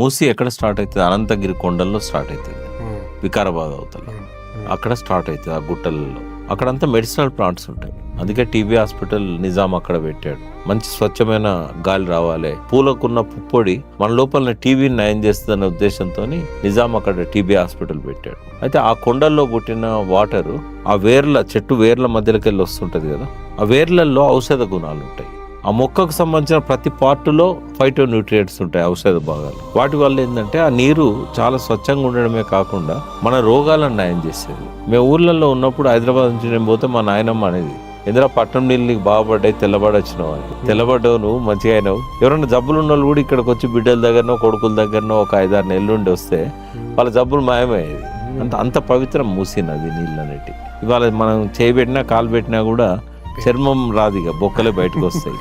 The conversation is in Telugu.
మూసి ఎక్కడ స్టార్ట్ అవుతుంది? అనంతగిరి కొండల్లో స్టార్ట్ అవుతుంది, వికారాబాద్ అవతల అక్కడ స్టార్ట్ అవుతుంది ఆ గుట్టలలో. అక్కడంతా మెడిసినల్ ప్లాంట్స్ ఉంటాయి. అందుకే టీబీ హాస్పిటల్ నిజాం అక్కడ పెట్టాడు. మంచి స్వచ్ఛమైన గాలి రావాలి, పూలకున్న పుప్పొడి మన లోపల టీబీని నయం చేస్తుందనే ఉద్దేశంతో నిజాం అక్కడ టీబీ హాస్పిటల్ పెట్టాడు. అయితే ఆ కొండల్లో పుట్టిన వాటరు ఆ వేర్ల చెట్టు వేర్ల మధ్యలోకి వెళ్ళి వస్తుంటది కదా, ఆ వేర్లలో ఔషధ గుణాలు ఉంటాయి. ఆ మొక్కకు సంబంధించిన ప్రతి పార్టులో ఫైటో న్యూట్రియంట్స్ ఉంటాయి, ఔషధ భాగాలు. వాటి వల్ల ఏంటంటే ఆ నీరు చాలా స్వచ్ఛంగా ఉండడమే కాకుండా మన రోగాలను నయం చేసేది. మేము ఊర్లలో ఉన్నప్పుడు హైదరాబాద్ నుంచి నేను పోతే మా నాయనమ్మ అనేది, ఎందుకంటే పట్టణం నీళ్ళు నీకు బాగుపడ్డాయి, తెల్లబడొచ్చినావు అని. తెల్లబడ్డావు, నువ్వు మంచిగా అయినావు. ఎవరైనా జబ్బులు ఉన్న వాళ్ళు కూడా ఇక్కడికి వచ్చి బిడ్డల దగ్గరనో కొడుకుల దగ్గరనో ఒక 5-6 నెలలు ఉండి వస్తే వాళ్ళ జబ్బులు మాయమయ్యేది. అంత పవిత్రం మూసీ నది నీళ్ళు అనేటివి. ఇవాళ మనం చేయబెట్టినా కాలు పెట్టినా కూడా చర్మం రాదు, ఇక బొక్కలే బయటకు వస్తాయి.